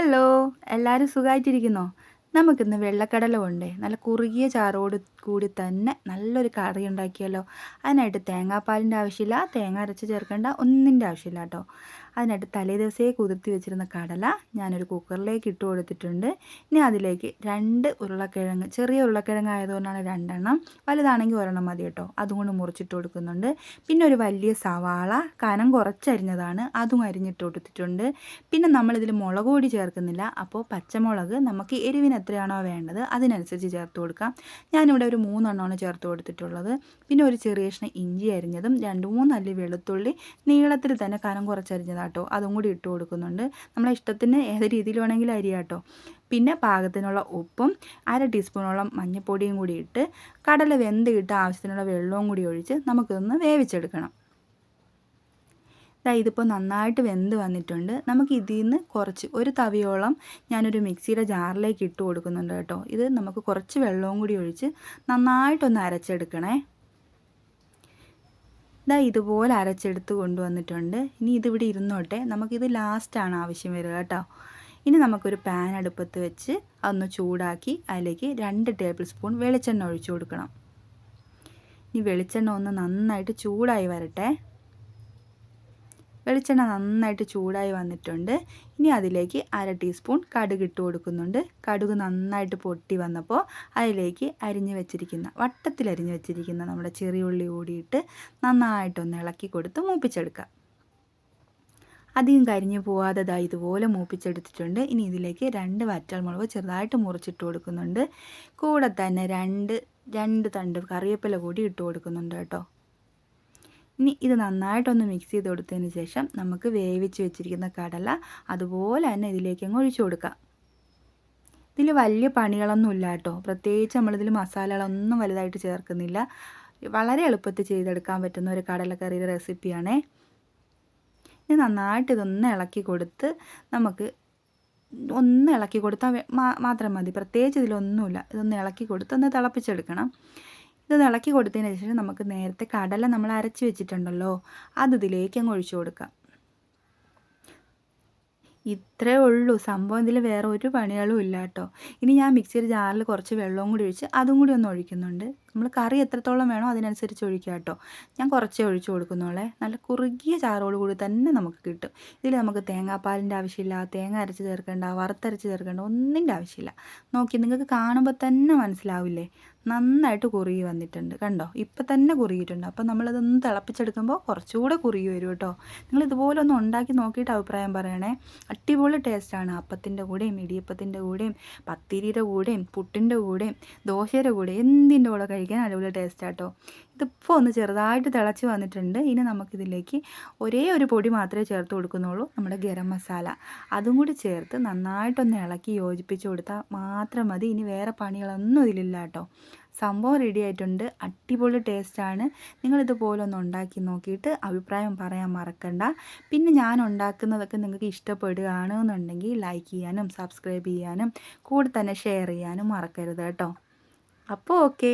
Hello, എല്ലാവരും സുഖമായിട്ടിരിക്കുന്നോ? നമുക്കിന്ന് വെള്ളക്കടല കൊണ്ടേ നല്ല കുറുകിയ ചാറോട് കൂടി തന്നെ നല്ലൊരു കറി ഉണ്ടാക്കിയാലോ. അതിനായിട്ട് തേങ്ങാപ്പാലിൻ്റെ ആവശ്യമില്ല, തേങ്ങ അരച്ച് ചേർക്കേണ്ട ഒന്നിൻ്റെ ആവശ്യമില്ല കേട്ടോ. അതിനായിട്ട് തലേ ദിവസമേ കുതിർത്തി വെച്ചിരുന്ന കടല ഞാനൊരു കുക്കറിലേക്ക് ഇട്ട് കൊടുത്തിട്ടുണ്ട്. ഇനി അതിലേക്ക് 2 ഉരുളക്കിഴങ്ങ്, ചെറിയ ഉരുളക്കിഴങ്ങ് ആയതുകൊണ്ടാണ് 2 എണ്ണം, വലുതാണെങ്കിൽ ഒരെണ്ണം മതി കേട്ടോ. അതും കൊണ്ട് മുറിച്ചിട്ട് കൊടുക്കുന്നുണ്ട്. പിന്നെ ഒരു വലിയ സവാള കനം കുറച്ചരിഞ്ഞതാണ്, അതും അരിഞ്ഞിട്ട് കൊടുത്തിട്ടുണ്ട്. പിന്നെ നമ്മളിതിൽ മുളക് പൊടി ചേർക്കുന്നില്ല, അപ്പോൾ പച്ചമുളക് നമുക്ക് എരിവിന് എത്രയാണോ വേണ്ടത് അതിനനുസരിച്ച് ചേർത്ത് കൊടുക്കാം. ഞാനിവിടെ ഒരു 3 എണ്ണമാണ് ചേർത്ത് കൊടുത്തിട്ടുള്ളത്. പിന്നെ ഒരു ചെറിയ കഷ്ണം ഇഞ്ചി അരിഞ്ഞതും 2-3 അല്ലി വെളുത്തുള്ളി നീളത്തിൽ തന്നെ കനം കുറച്ചരിഞ്ഞതാട്ടോ, അതും കൂടി ഇട്ട് കൊടുക്കുന്നുണ്ട്. നമ്മളെ ഇഷ്ടത്തിന് ഏത് രീതിയിൽ വേണമെങ്കിലും അരിയാട്ടോ. പിന്നെ പാകത്തിനുള്ള ഉപ്പും 1/2 ടീസ്പൂണോളം മഞ്ഞൾപ്പൊടിയും കൂടി ഇട്ട് കടല വെന്ത് കിട്ടാൻ ആവശ്യത്തിനുള്ള വെള്ളവും കൂടി ഒഴിച്ച് നമുക്കിതൊന്ന് വേവിച്ചെടുക്കണം. ഇതിപ്പോൾ നന്നായിട്ട് വെന്ത് വന്നിട്ടുണ്ട്. നമുക്ക് ഇതിൽ നിന്ന് കുറച്ച് ഒരു തവിയോളം ഞാനൊരു മിക്സിയുടെ ജാറിലേക്ക് ഇട്ട് കൊടുക്കുന്നുണ്ട് കേട്ടോ. ഇത് നമുക്ക് കുറച്ച് വെള്ളവും കൂടി ഒഴിച്ച് നന്നായിട്ടൊന്ന് അരച്ചെടുക്കണേ. ഇതുപോലെ അരച്ചെടുത്ത് കൊണ്ടുവന്നിട്ടുണ്ട്. ഇനി ഇതിവിടെ ഇരുന്നോട്ടെ, നമുക്കിത് ലാസ്റ്റാണ് ആവശ്യം വരിക കേട്ടോ. ഇനി നമുക്കൊരു പാൻ അടുപ്പത്ത് വെച്ച് അതൊന്ന് ചൂടാക്കി അതിലേക്ക് 2 ടേബിൾ സ്പൂൺ വെളിച്ചെണ്ണ ഒഴിച്ചു കൊടുക്കണം. ഇനി വെളിച്ചെണ്ണ ഒന്ന് നന്നായിട്ട് ചൂടായി വരട്ടെ. വെളിച്ചെണ്ണ നന്നായിട്ട് ചൂടായി വന്നിട്ടുണ്ട്. ഇനി അതിലേക്ക് 1/2 ടീസ്പൂൺ കടുക് ഇട്ട് കൊടുക്കുന്നുണ്ട്. കടുക് നന്നായിട്ട് പൊട്ടി വന്നപ്പോൾ അതിലേക്ക് വട്ടത്തിൽ അരിഞ്ഞ് വെച്ചിരിക്കുന്ന നമ്മുടെ ചെറിയ ഉള്ളി കൂടിയിട്ട് നന്നായിട്ടൊന്ന് ഇളക്കി കൊടുത്ത് മൂപ്പിച്ചെടുക്കുക. അധികം കരിഞ്ഞു പോവാതെ ഇതുപോലെ മൂപ്പിച്ചെടുത്തിട്ടുണ്ട്. ഇനി ഇതിലേക്ക് 2 വറ്റൽമുളക് ചെറുതായിട്ട് മുറിച്ചിട്ട് കൊടുക്കുന്നുണ്ട്. കൂടെ തന്നെ 2 തണ്ട് കറിവേപ്പില കൂടി ഇട്ട് കൊടുക്കുന്നുണ്ട് കേട്ടോ. ഇനി ഇത് നന്നായിട്ടൊന്ന് മിക്സ് ചെയ്ത് കൊടുത്തതിന് ശേഷം നമുക്ക് വേവിച്ച് വെച്ചിരിക്കുന്ന കടല അതുപോലെ തന്നെ ഇതിലേക്ക് അങ്ങ് ഒഴിച്ചു കൊടുക്കാം. ഇതിൽ വലിയ പണികളൊന്നുമില്ല കേട്ടോ. പ്രത്യേകിച്ച് നമ്മളിതിൽ മസാലകളൊന്നും വലുതായിട്ട് ചേർക്കുന്നില്ല. വളരെ എളുപ്പത്തിൽ ചെയ്തെടുക്കാൻ പറ്റുന്ന ഒരു കടലക്കറിയുടെ റെസിപ്പിയാണേ. ഇനി നന്നായിട്ട് ഇതൊന്ന് ഇളക്കി കൊടുത്ത് നമുക്ക് ഒന്ന് ഇളക്കി കൊടുത്താൽ മാത്രം മതി. പ്രത്യേകിച്ച് ഇതിലൊന്നുമില്ല. ഇതൊന്ന് ഇളക്കി കൊടുത്ത് ഒന്ന് തിളപ്പിച്ചെടുക്കണം. ഇതൊന്ന് ഇളക്കി കൊടുത്തതിന് ശേഷം നമുക്ക് നേരത്തെ കടല നമ്മൾ അരച്ച് വെച്ചിട്ടുണ്ടല്ലോ, അത് ഇതിലേക്ക് അങ്ങ് ഒഴിച്ചു കൊടുക്കാം. ഇത്രയേ ഉള്ളൂ സംഭവം. ഇതിൽ വേറെ ഒരു പണികളും ഇല്ല കേട്ടോ. ഇനി ഞാൻ മിക്സിയുടെ ജാറിൽ കുറച്ച് വെള്ളവും കൂടി ഒഴിച്ച് അതും കൂടി ഒന്ന് ഒഴിക്കുന്നുണ്ട്. നമ്മൾ കറി എത്രത്തോളം വേണോ അതിനനുസരിച്ച് ഒഴിക്കുക കേട്ടോ. ഞാൻ കുറച്ചേ ഒഴിച്ചു കൊടുക്കുന്നുള്ളേ. നല്ല കുറുകിയ ചാറോട് കൂടി തന്നെ നമുക്ക് കിട്ടും. ഇതിൽ നമുക്ക് തേങ്ങാപ്പാലിൻ്റെ ആവശ്യമില്ല, തേങ്ങ അരച്ച് ചേർക്കേണ്ട, വറുത്തരച്ച് ചേർക്കേണ്ട ഒന്നിൻ്റെ ആവശ്യമില്ല. നോക്കി നിങ്ങൾക്ക് കാണുമ്പോൾ തന്നെ മനസ്സിലാവില്ലേ, നന്നായിട്ട് കുറുകി വന്നിട്ടുണ്ട്. കണ്ടോ, ഇപ്പം തന്നെ കുറുകിയിട്ടുണ്ട്. അപ്പം നമ്മളിതൊന്ന് തിളപ്പിച്ചെടുക്കുമ്പോൾ കുറച്ചുകൂടെ കുറുകി വരും കേട്ടോ. നിങ്ങൾ ഇതുപോലെ ഒന്ന് ഉണ്ടാക്കി നോക്കിയിട്ട് അഭിപ്രായം പറയണേ. അടിപൊളി ടേസ്റ്റാണ്. അപ്പത്തിൻ്റെ കൂടെയും ഇടിയപ്പത്തിൻ്റെ കൂടെയും പത്തിരിയുടെ കൂടെയും പുട്ടിൻ്റെ കൂടെയും ദോശയുടെ കൂടെ എന്തിൻ്റെ കൂടെ കഴിക്കാൻ അടിപൊളി ടേസ്റ്റാട്ടോ. ഇതിപ്പോൾ ഒന്ന് ചെറുതായിട്ട് തിളച്ച് വന്നിട്ടുണ്ട്. ഇനി നമുക്കിതിലേക്ക് ഒരേ ഒരു പൊടി മാത്രമേ ചേർത്ത് കൊടുക്കുന്നുള്ളൂ, നമ്മുടെ ഗരം മസാല. അതും കൂടി ചേർത്ത് നന്നായിട്ടൊന്ന് ഇളക്കി യോജിപ്പിച്ച് കൊടുത്താൽ മാത്രം മതി. ഇനി വേറെ പണികളൊന്നും ഇതിലില്ല കേട്ടോ. സംഭവം റെഡി ആയിട്ടുണ്ട്. അടിപൊളി ടേസ്റ്റാണ്. നിങ്ങളിതുപോലെ ഒന്ന് ഉണ്ടാക്കി നോക്കിയിട്ട് അഭിപ്രായം പറയാൻ മറക്കണ്ട. പിന്നെ ഞാൻ ഉണ്ടാക്കുന്നതൊക്കെ നിങ്ങൾക്ക് ഇഷ്ടപ്പെടുകയാണെന്നുണ്ടെങ്കിൽ ലൈക്ക് ചെയ്യാനും സബ്സ്ക്രൈബ് ചെയ്യാനും കൂടെ തന്നെ ഷെയർ ചെയ്യാനും മറക്കരുത് കേട്ടോ. അപ്പോൾ ഓക്കെ.